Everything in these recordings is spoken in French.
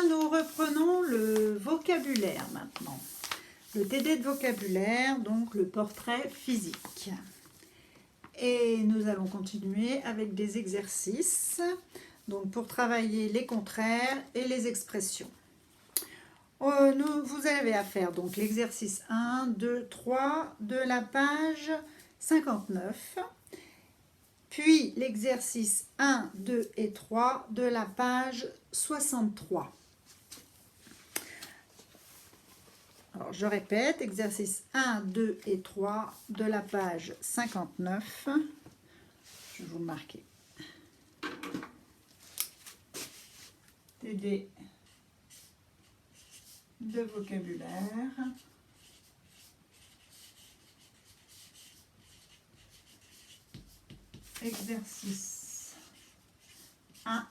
nous reprenons le vocabulaire maintenant. Le TD de vocabulaire, donc le portrait physique. Et nous allons continuer avec des exercices, donc pour travailler les contraires et les expressions. Vous avez à faire donc l'exercice 1, 2, 3 de la page 59, puis l'exercice 1, 2 et 3 de la page 63. Alors je répète, exercice 1, 2 et 3 de la page 59. Je vais vous le marquer. TD de vocabulaire. Exercice 1,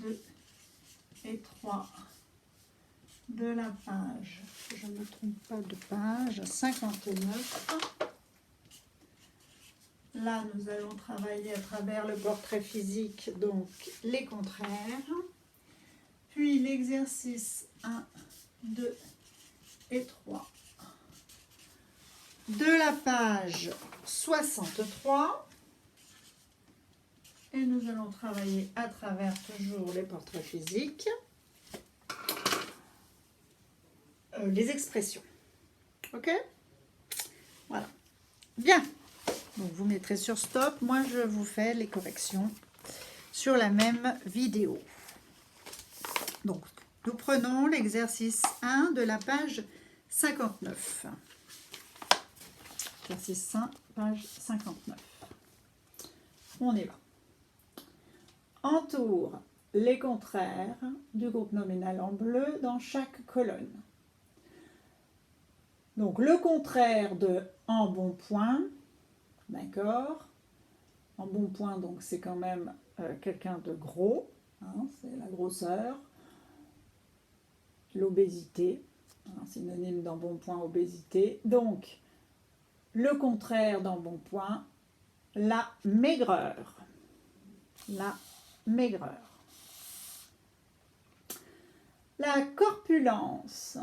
2 et 3 de la page, je ne me trompe pas de page, 59. Là, nous allons travailler à travers le portrait physique, donc les contraires. Puis l'exercice 1, 2 et 3 de la page 63. Et nous allons travailler à travers toujours les portraits physiques, les expressions. Ok? Voilà. Bien. Donc vous mettrez sur stop. Moi, je vous fais les corrections sur la même vidéo. Donc, nous prenons l'exercice 1 de la page 59. Exercice 1, page 59. On y va. Entoure les contraires du groupe nominal en bleu dans chaque colonne. Donc, le contraire de embonpoint, d'accord? Embonpoint, donc c'est quand même quelqu'un de gros, hein, c'est la grosseur. L'obésité, synonyme d'embonpoint, obésité. Donc, le contraire d'embonpoint, la maigreur. La maigreur. La corpulence.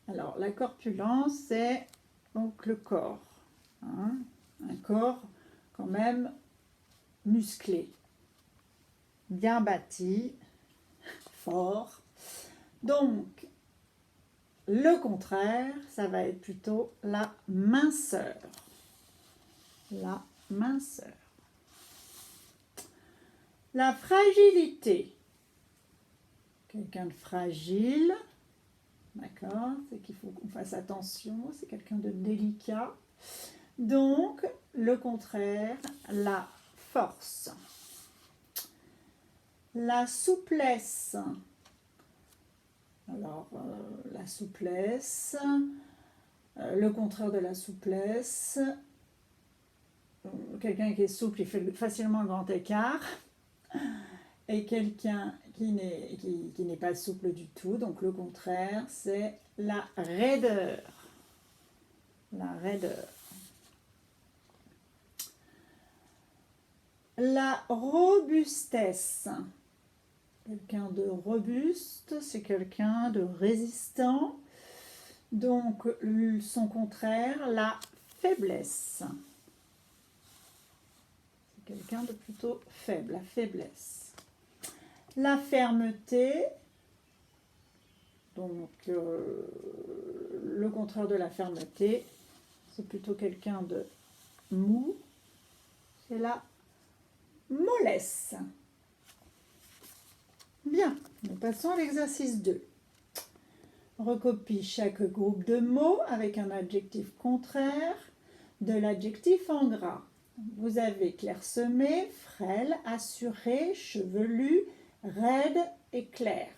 Alors, la corpulence, c'est donc le corps. Hein, un corps quand même musclé, bien bâti, fort. Donc, le contraire, ça va être plutôt la minceur. La minceur. La fragilité. Quelqu'un de fragile, d'accord? C'est qu'il faut qu'on fasse attention, c'est quelqu'un de délicat. Donc, le contraire, la force. La souplesse. Alors, la souplesse, le contraire de la souplesse, quelqu'un qui est souple, il fait facilement un grand écart, et quelqu'un qui n'est pas souple du tout, donc le contraire, c'est la raideur. La raideur. La robustesse. Quelqu'un de robuste, c'est quelqu'un de résistant. Donc, son contraire, la faiblesse. C'est quelqu'un de plutôt faible, la faiblesse. La fermeté. Donc, le contraire de la fermeté, c'est plutôt quelqu'un de mou. C'est la mollesse. Bien, nous passons à l'exercice 2. Recopie chaque groupe de mots avec un adjectif contraire de l'adjectif en gras. Vous avez clairsemé, frêle, assuré, chevelu, raide et clair.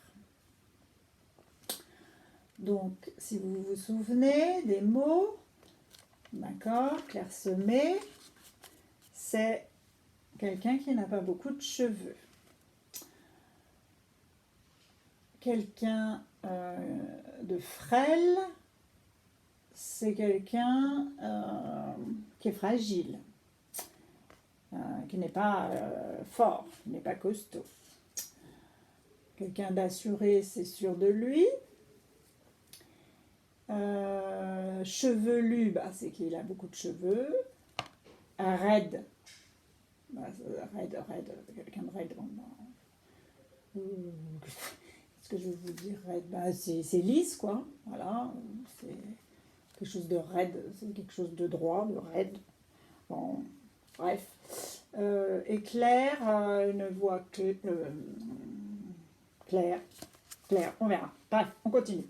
Donc, si vous vous souvenez des mots, d'accord, clairsemé, c'est quelqu'un qui n'a pas beaucoup de cheveux. Quelqu'un de frêle, c'est quelqu'un qui est fragile, qui n'est pas fort, qui n'est pas costaud. Quelqu'un d'assuré, c'est sûr de lui. Chevelu, bah, c'est qu'il a beaucoup de cheveux. Raide, bah, raide, quelqu'un de raide. Qu'est-ce que je vais vous dire, raide, bah, c'est lisse, quoi. Voilà, c'est quelque chose de raide, c'est quelque chose de droit, de raide. Bon, bref. Éclair, une voix claire, on verra. Bref, on continue.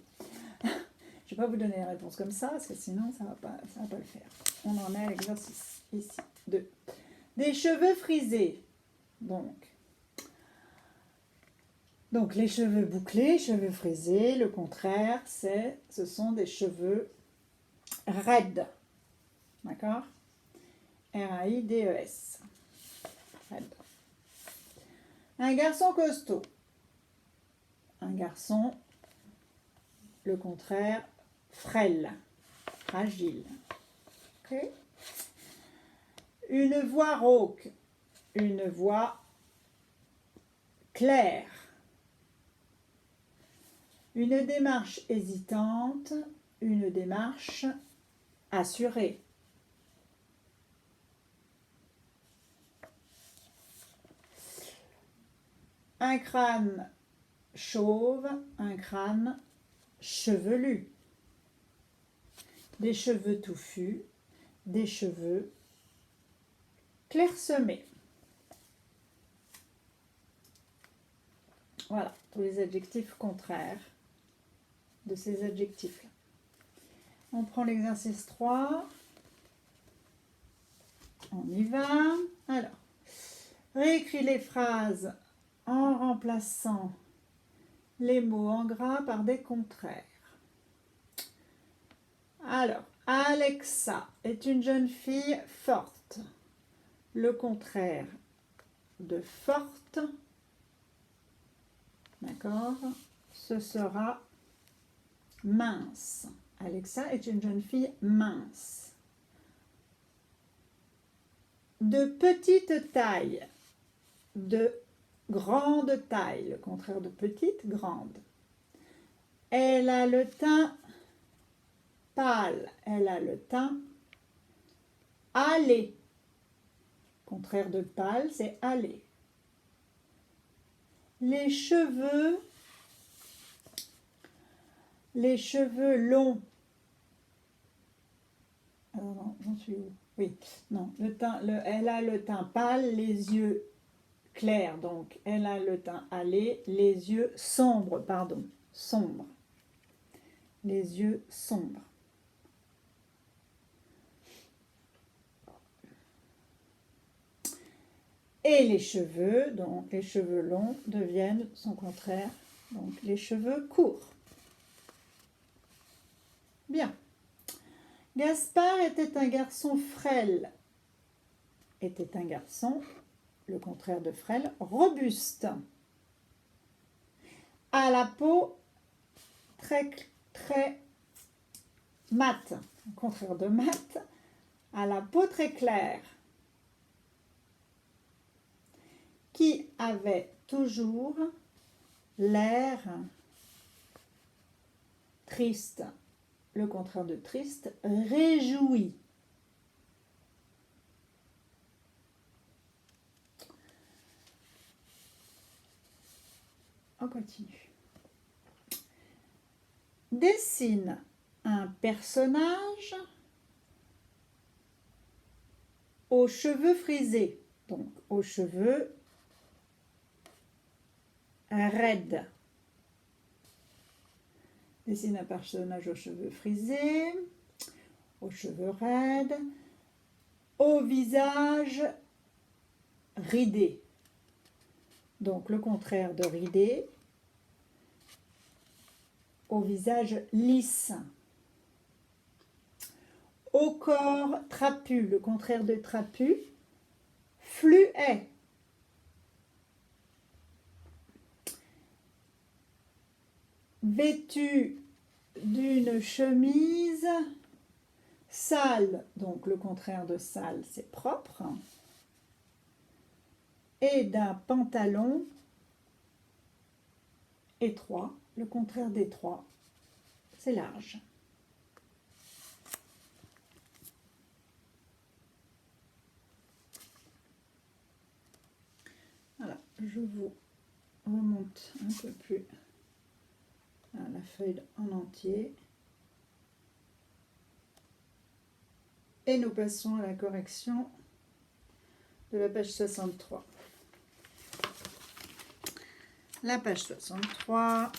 Je ne vais pas vous donner la réponse comme ça, parce que sinon, ça ne va pas le faire. On en est à l'exercice, ici, 2. Des cheveux frisés. Donc, les cheveux bouclés, cheveux frisés, le contraire, ce sont des cheveux raides. D'accord? R-A-I-D-E-S. Raide. Un garçon costaud. Un garçon, le contraire, frêle, fragile. Okay. Une voix rauque, une voix claire. Une démarche hésitante, une démarche assurée. Un crâne chauve, un crâne chevelu. Des cheveux touffus, des cheveux clairsemés. Voilà, tous les adjectifs contraires de ces adjectifs-là. On prend l'exercice 3. On y va. Alors, réécris les phrases en remplaçant les mots en gras par des contraires. Alors, Alexa est une jeune fille forte. Le contraire de forte, d'accord, ce sera mince. Alexa est une jeune fille mince. De petite taille, de grande taille, le contraire de petite, grande. Elle a le teint pâle, elle a le teint hâlé. Contraire de pâle, c'est hâlé. Les cheveux longs. Alors non, j'en suis où? Oui, non, elle a le teint pâle, les yeux clairs, donc elle a le teint hâlé, les yeux sombres, sombres. Les yeux sombres. Et les cheveux, donc les cheveux longs, deviennent son contraire, donc les cheveux courts. Bien. Gaspard était un garçon frêle. Était un garçon, le contraire de frêle, robuste. À la peau très mate. Le contraire de mate, à la peau très claire. Qui avait toujours l'air triste. Le contraire de triste, réjoui. On continue. Dessine un personnage aux cheveux frisés, donc aux cheveux raides. Dessine un personnage aux cheveux frisés, aux cheveux raides, au visage ridé. Donc le contraire de ridé, au visage lisse. Au corps trapu, le contraire de trapu, fluet. Vêtu d'une chemise sale, donc le contraire de sale, c'est propre, et d'un pantalon étroit. Le contraire d'étroit, c'est large. Voilà, je vous remonte un peu plus la feuille en entier. Et nous passons à la correction de la page 63. La page 63.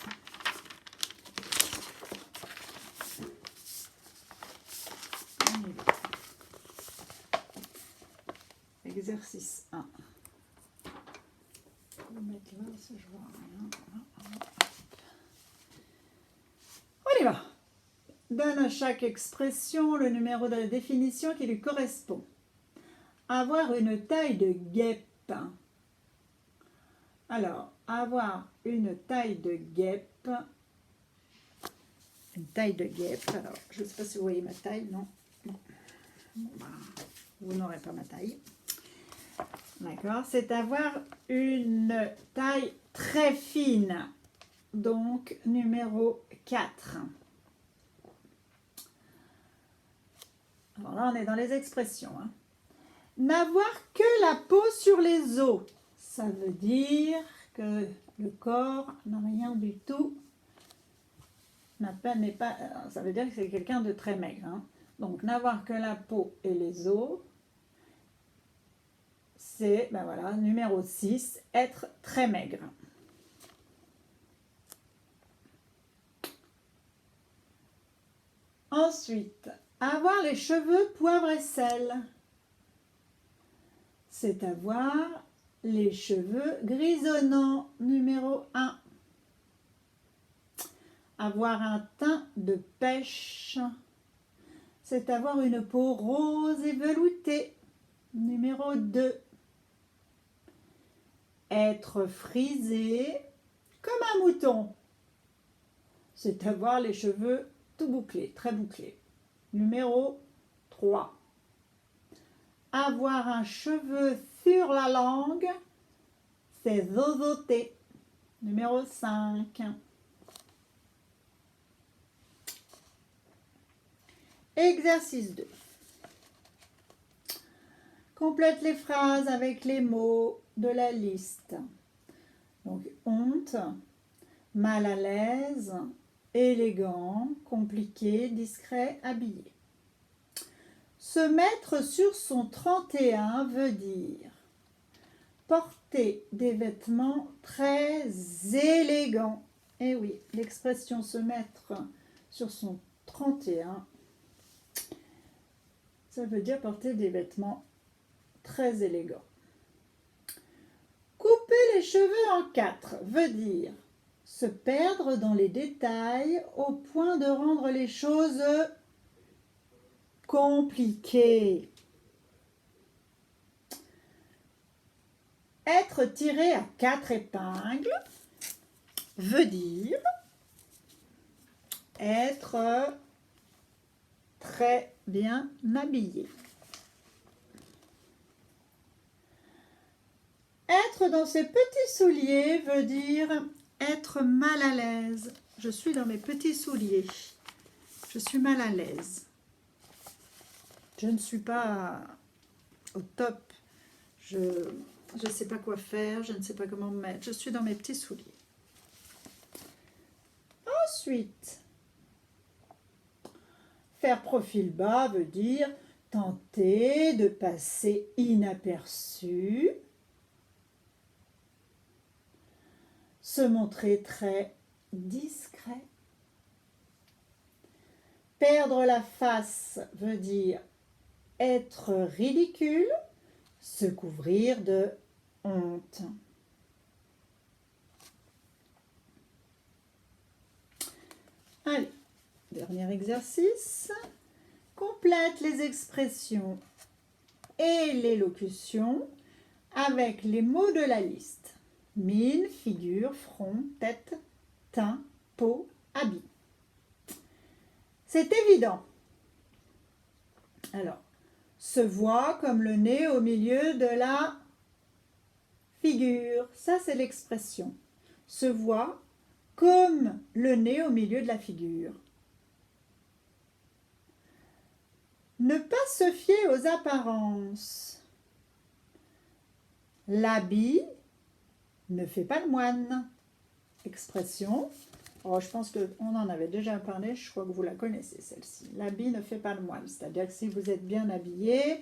Exercice 1. Je vais mettre là si je vois rien. On y va. Donne à chaque expression le numéro de la définition qui lui correspond. Avoir une taille de guêpe. Alors, avoir une taille de guêpe. Une taille de guêpe. Alors, je ne sais pas si vous voyez ma taille, non? Bon. Vous n'aurez pas ma taille. D'accord, c'est avoir une taille très fine. Donc, numéro 4. Alors là, on est dans les expressions. Hein. N'avoir que la peau sur les os. Ça veut dire que le corps n'a rien du tout. N'est pas, ça veut dire que c'est quelqu'un de très maigre. Hein. Donc, n'avoir que la peau et les os. C'est, ben voilà, numéro 6, être très maigre. Ensuite, avoir les cheveux poivre et sel. C'est avoir les cheveux grisonnants, numéro 1. Avoir un teint de pêche. C'est avoir une peau rose et veloutée, numéro 2. Être frisé comme un mouton. C'est avoir les cheveux tout bouclés, très bouclés. Numéro 3. Avoir un cheveu sur la langue, c'est zozoter. Numéro 5. Exercice 2. Complète les phrases avec les mots de la liste. Donc, honte, mal à l'aise, élégant, compliqué, discret, habillé. Se mettre sur son 31 veut dire porter des vêtements très élégants. Et oui, l'expression se mettre sur son 31, ça veut dire porter des vêtements très élégants. Couper les cheveux en 4 veut dire se perdre dans les détails au point de rendre les choses compliquées. Être tiré à 4 épingles veut dire être très bien habillé. Être dans ses petits souliers veut dire être mal à l'aise. Je suis dans mes petits souliers. Je suis mal à l'aise. Je ne suis pas au top. Je ne sais pas quoi faire. Je ne sais pas comment me mettre. Je suis dans mes petits souliers. Ensuite, faire profil bas veut dire tenter de passer inaperçu. Se montrer très discret. Perdre la face veut dire être ridicule, se couvrir de honte. Allez, dernier exercice. Complète les expressions et les locutions avec les mots de la liste. Mine, figure, front, tête, teint, peau, habit. C'est évident. Alors, se voit comme le nez au milieu de la figure. Ça, c'est l'expression. Se voit comme le nez au milieu de la figure. Ne pas se fier aux apparences. L'habit ne fait pas le moine. Expression. Oh, je pense qu'on en avait déjà parlé, je crois que vous la connaissez celle-ci. L'habit ne fait pas le moine. C'est-à-dire que si vous êtes bien habillé,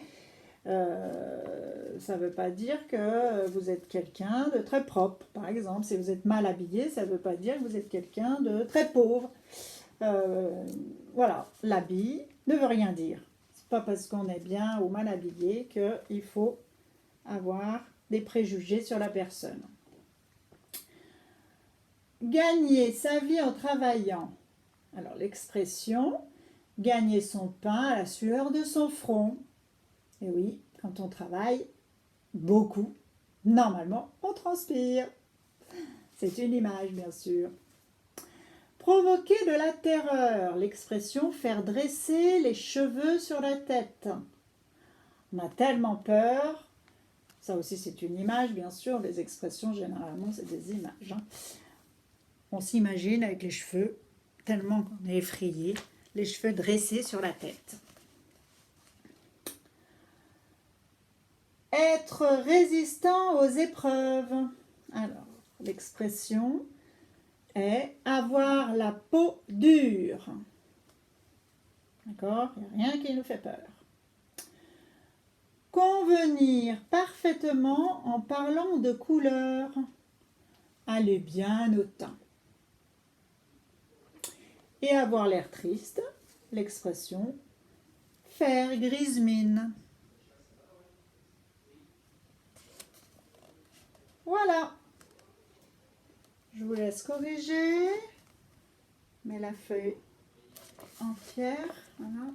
ça ne veut pas dire que vous êtes quelqu'un de très propre. Par exemple, si vous êtes mal habillé, ça ne veut pas dire que vous êtes quelqu'un de très pauvre. Voilà, l'habit ne veut rien dire. C'est pas parce qu'on est bien ou mal habillé qu'il faut avoir des préjugés sur la personne. Gagner sa vie en travaillant. Alors l'expression, gagner son pain à la sueur de son front. Et oui, quand on travaille beaucoup, normalement, on transpire. C'est une image, bien sûr. Provoquer de la terreur. L'expression, faire dresser les cheveux sur la tête. On a tellement peur. Ça aussi, c'est une image, bien sûr. Les expressions, généralement, c'est des images. On s'imagine avec les cheveux, tellement qu'on est effrayé, les cheveux dressés sur la tête. Être résistant aux épreuves. Alors, l'expression est avoir la peau dure. D'accord? Il n'y a rien qui nous fait peur. Convenir parfaitement en parlant de couleur. Aller bien au teint. Et avoir l'air triste, l'expression faire grise mine. Voilà. Je vous laisse corriger. Mets la feuille entière. Voilà.